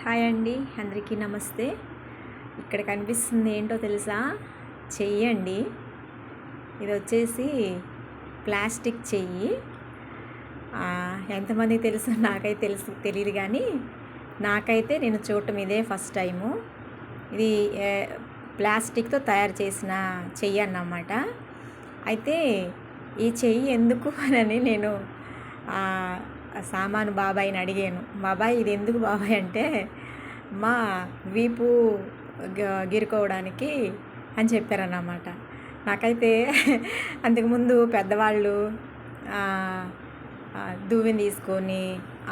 Hi అండి, అందరికీ నమస్తే. ఇక్కడ కనిపిస్తుంది ఏంటో తెలుసా? చెయ్యి అండి. ఇది వచ్చేసి ప్లాస్టిక్ చెయ్యి. ఎంతమందికి తెలుసు నాకైతే తెలియదు, కానీ నాకైతే నేను చూడటం ఇదే ఫస్ట్ టైము. ఇది ప్లాస్టిక్తో తయారు చేసిన చెయ్యి అన్నమాట. అయితే ఈ చెయ్యి ఎందుకు అని నేను సామాను బాబాయ్ని అడిగాను. బాబాయ్, ఇది ఎందుకు బాబాయ్ అంటే, మా వీపు గిరుకోవడానికి అని చెప్పారన్నమాట. నాకైతే అంతకుముందు పెద్దవాళ్ళు దువ్వెన తీసుకొని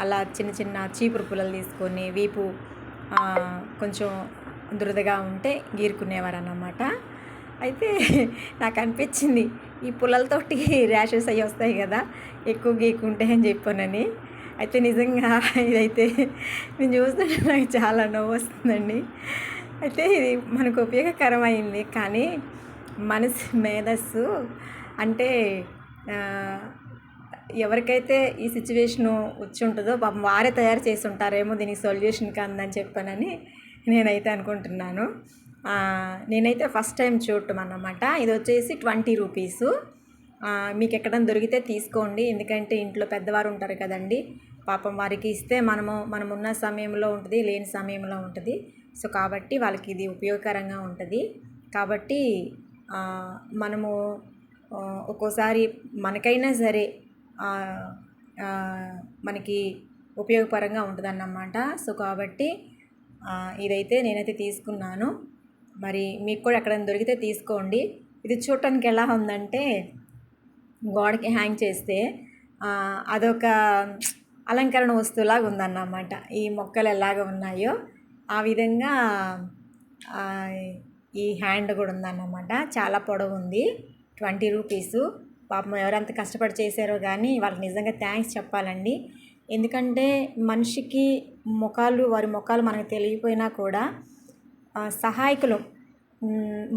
అలా చిన్న చిన్న చీపురు పుల్లలు తీసుకొని వీపు కొంచెం దురదగా ఉంటే గీరుకునేవారు అన్నమాట. అయితే నాకు అనిపించింది, ఈ పుల్లలతోటి ర్యాషెస్ అవి వస్తాయి కదా ఎక్కువ గీకుంటే అని చెప్పానని. అయితే నిజంగా ఇదైతే నేను చూస్తుంటే నాకు చాలా నవ్వు వస్తుందండి. అయితే ఇది మనకు ఉపయోగకరమైంది, కానీ మనసు మేధస్సు అంటే ఎవరికైతే ఈ సిచ్యువేషను వచ్చి ఉంటుందో పాపం వారే తయారు చేసి ఉంటారేమో దీనికి సొల్యూషన్ కాదని చెప్పానని నేనైతే అనుకుంటున్నాను. నేనైతే ఫస్ట్ టైం చూడటం అన్నమాట. ఇది వచ్చేసి 20 రూపీసు. మీకు ఎక్కడైనా దొరికితే తీసుకోండి, ఎందుకంటే ఇంట్లో పెద్దవారు ఉంటారు కదండి, పాపం వారికి ఇస్తే మనం ఉన్న సమయంలో ఉంటుంది, లేని సమయంలో ఉంటుంది. సో కాబట్టి వాళ్ళకి ఇది ఉపయోగకరంగా ఉంటుంది. కాబట్టి మనము ఒక్కోసారి మనకైనా సరే మనకి ఉపయోగకరంగా ఉంటుంది అన్నమాట. సో కాబట్టి ఇదైతే నేనైతే తీసుకున్నాను. మరి మీకు కూడా ఎక్కడైనా దొరికితే తీసుకోండి. ఇది చూడటానికి ఎలా ఉందంటే, గోడకి హ్యాంగ్ చేస్తే అదొక అలంకరణ వస్తువులాగా ఉందన్నమాట. ఈ మొక్కలు ఎలాగ ఉన్నాయో ఆ విధంగా ఈ హ్యాండ్ కూడా ఉందన్నమాట. చాలా పొడవు ఉంది. 20 రూపీసు. పాపం ఎవరంత కష్టపడి చేశారో కానీ వాళ్ళకి నిజంగా థ్యాంక్స్ చెప్పాలండి. ఎందుకంటే మనిషికి వారి ముఖాలు మనకు తెలియపోయినా కూడా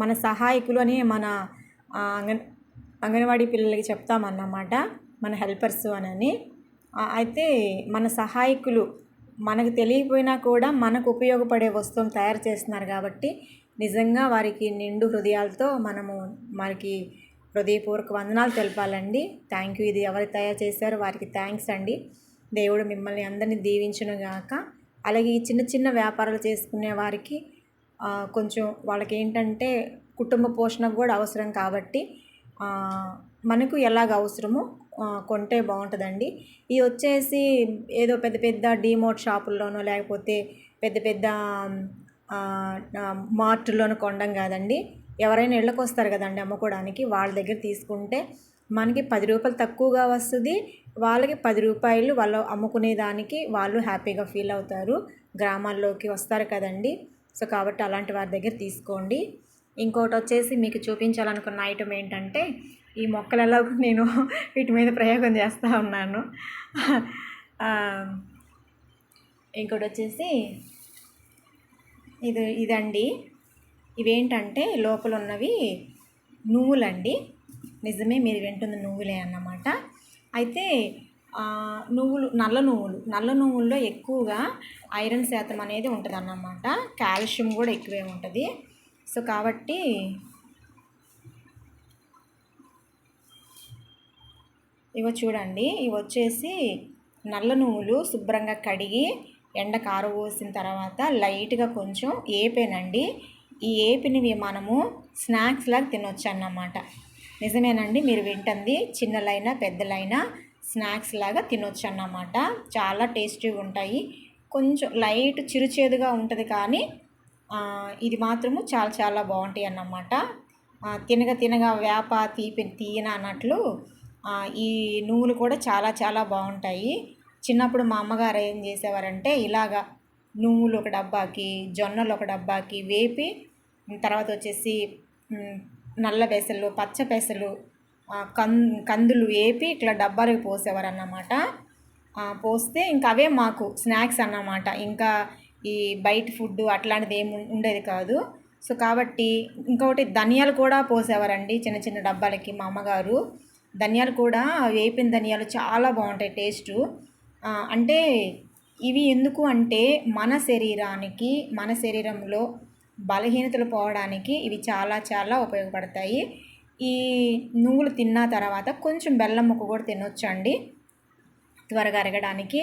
మన సహాయకులు అని మన అంగన్వాడీ పిల్లలకి చెప్తామన్నమాట, మన హెల్పర్స్ అని. అయితే మన సహాయకులు మనకు తెలియపోయినా కూడా మనకు ఉపయోగపడే వస్తువులు తయారు చేస్తున్నారు కాబట్టి నిజంగా వారికి నిండు హృదయాలతో మనకి హృదయపూర్వక వందనాలు తెలపాలండి. Thank you. ఇది ఎవరు తయారు చేశారో వారికి థ్యాంక్స్ అండి. దేవుడు మిమ్మల్ని అందరినీ దీవించును గాక. అలాగే ఈ చిన్న చిన్న వ్యాపారాలు చేసుకునే వారికి కొంచెం వాళ్ళకి ఏంటంటే కుటుంబ పోషణకు కూడా అవసరం కాబట్టి మనకు ఎలాగ అవసరమో కొంటే బాగుంటుందండి. ఇది వచ్చేసి ఏదో పెద్ద పెద్ద డీమోట్ షాపుల్లోనో లేకపోతే పెద్ద పెద్ద మార్టుల్లోనూ కొనడం కాదండి. ఎవరైనా ఇళ్ళకి వస్తారు కదండి అమ్ముకోవడానికి, వాళ్ళ దగ్గర తీసుకుంటే మనకి 10 రూపాయలు తక్కువగా వస్తుంది, వాళ్ళకి 10 రూపాయలు వాళ్ళు అమ్ముకునే దానికి వాళ్ళు హ్యాపీగా ఫీల్ అవుతారు. గ్రామాల్లోకి వస్తారు కదండి. సో కాబట్టి అలాంటి వారి దగ్గర తీసుకోండి. ఇంకోటి వచ్చేసి మీకు చూపించాలనుకున్న ఐటమ్ ఏంటంటే, ఈ మొక్కలలో నేను వీటి మీద ప్రయోగం చేస్తూ ఉన్నాను. ఇంకోటి వచ్చేసి ఇదండి. ఇవేంటంటే లోపల ఉన్నవి నువ్వులండి. నిజమే, మీరు వింటుంది నువ్వులే అన్నమాట. అయితే నల్ల నువ్వుల్లో ఎక్కువగా ఐరన్ శాతం అనేది ఉంటుంది అన్నమాట. కాల్షియం కూడా ఎక్కువే ఉంటుంది. సో కాబట్టి చూడండి, ఇవి వచ్చేసి నల్ల నువ్వులు శుభ్రంగా కడిగి ఎండకు ఆరబోసిన తర్వాత లైట్గా కొంచెం ఏపేనండి. ఈ ఏపినివి మనము స్నాక్స్ లాగా తినొచ్చు అన్నమాట. నిజమేనండి, మీరు వింటుంది, చిన్నలైనా పెద్దలైనా స్నాక్స్ లాగా తినొచ్చు అన్నమాట. చాలా టేస్టీగా ఉంటాయి. కొంచెం లైట్ చిరుచేదుగా ఉంటుంది, కానీ ఇది మాత్రము చాలా చాలా బాగుంటాయి అన్నమాట. తినగా వేప తీయన అన్నట్లు ఈ నువ్వులు కూడా చాలా చాలా బాగుంటాయి. చిన్నప్పుడు మా అమ్మగారు ఏం చేసేవారంటే, ఇలాగా నువ్వులు ఒక డబ్బాకి, జొన్నలు ఒక డబ్బాకి వేపి, తర్వాత వచ్చేసి నల్ల పెసలు, పచ్చ పెసలు, కందులు వేపి ఇట్లా డబ్బాలకు పోసేవారు అన్నమాట. పోస్తే ఇంకా అవే మాకు స్నాక్స్ అన్నమాట. ఇంకా ఈ బయట ఫుడ్ అట్లాంటిది ఏమి ఉండేది కాదు. సో కాబట్టి ఇంకొకటి ధనియాలు కూడా పోసేవారండి చిన్న చిన్న డబ్బాలకి మా అమ్మగారు. ధనియాలు కూడా వేపిన ధనియాలు చాలా బాగుంటాయి టేస్టు. అంటే ఇవి ఎందుకు అంటే మన శరీరానికి, మన శరీరంలో బలహీనతలు పోవడానికి ఇవి చాలా చాలా ఉపయోగపడతాయి. ఈ నువ్వులు తిన్న తర్వాత కొంచెం బెల్లం ముక్క కూడా తినొచ్చండి త్వరగా అరగడానికి.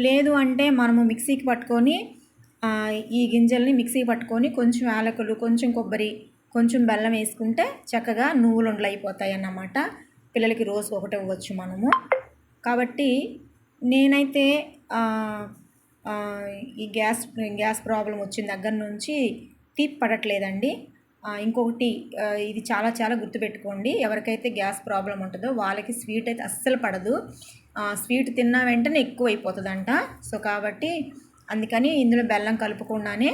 లేదు అంటే మనము మిక్సీకి పట్టుకొని ఈ గింజల్ని మిక్సీకి పట్టుకొని కొంచెం యాలకులు, కొంచెం కొబ్బరి, కొంచెం బెల్లం వేసుకుంటే చక్కగా నువ్వులు ఉండలు అయిపోతాయి అన్నమాట. పిల్లలకి రోజు ఒకటి ఇవ్వచ్చు మనము. కాబట్టి నేనైతే ఈ గ్యాస్ ప్రాబ్లం వచ్చిన దగ్గర నుంచి తీపి పడట్లేదండి. ఇంకొకటి ఇది చాలా చాలా గుర్తుపెట్టుకోండి. ఎవరికైతే గ్యాస్ ప్రాబ్లం ఉంటుందో వాళ్ళకి స్వీట్ అయితే అస్సలు పడదు. స్వీట్ తిన్న వెంటనే ఎక్కువ అయిపోతుందంట. సో కాబట్టి అందుకని ఇందులో బెల్లం కలుపుకుండానే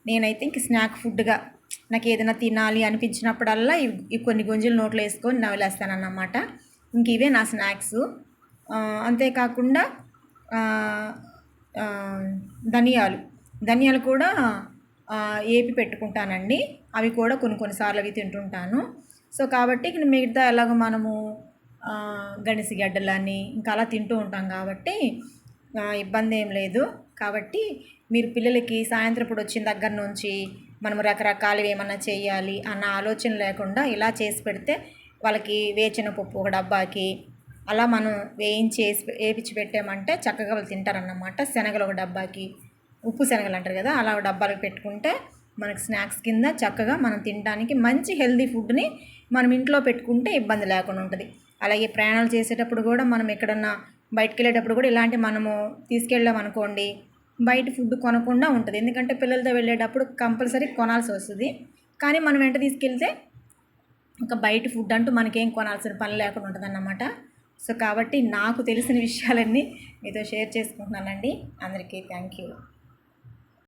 నేనైతే ఇంక స్నాక్ ఫుడ్గా నాకు ఏదైనా తినాలి అనిపించినప్పుడల్లా ఇవి కొన్ని గుంజలు నోట్లో వేసుకొని నవలేస్తానన్నమాట. ఇంక ఇవే నా స్నాక్స్. అంతేకాకుండా ధనియాలు కూడా ఏపి పెట్టుకుంటానండి. అవి కూడా కొన్నిసార్లు అవి తింటుంటాను. సో కాబట్టి మిగతా ఎలాగో మనము గడ్డలని ఇంకా అలా తింటూ ఉంటాం కాబట్టి ఇబ్బంది ఏం లేదు. కాబట్టి మీరు పిల్లలకి సాయంత్రం పూట వచ్చిన దగ్గర నుంచి మనం రకరకాలు ఏమన్నా చేయాలి అన్న ఆలోచన లేకుండా ఇలా చేసి పెడితే వాళ్ళకి వేచిన పప్పు ఒక డబ్బాకి అలా మనం వేపించి పెట్టామంటే చక్కగా వాళ్ళు తింటారన్నమాట. శనగలు ఒక డబ్బాకి, ఉప్పు శనగలు అంటారు కదా, అలా డబ్బాలకు పెట్టుకుంటే మనకి స్నాక్స్ కింద చక్కగా మనం తినడానికి మంచి హెల్దీ ఫుడ్ని మనం ఇంట్లో పెట్టుకుంటే ఇబ్బంది లేకుండా ఉంటుంది. అలాగే ప్రయాణాలు చేసేటప్పుడు కూడా మనం ఎక్కడన్నా బయటకు వెళ్ళేటప్పుడు కూడా ఇలాంటి మనము తీసుకెళ్ళాం అనుకోండి, బయట ఫుడ్ కొనకుండా ఉంటుంది. ఎందుకంటే పిల్లలతో వెళ్ళేటప్పుడు కంపల్సరీ కొనాల్సి వస్తుంది. కానీ మనం వెంట తీసుకెళ్తే ఇంకా బయట ఫుడ్ అంటూ మనకేం కొనాల్సిన పని లేకుండా ఉంటుంది అన్నమాట. సో కాబట్టి నాకు తెలిసిన విషయాలన్నీ మీతో షేర్ చేసుకుంటున్నానండి. అందరికీ థ్యాంక్ యూ.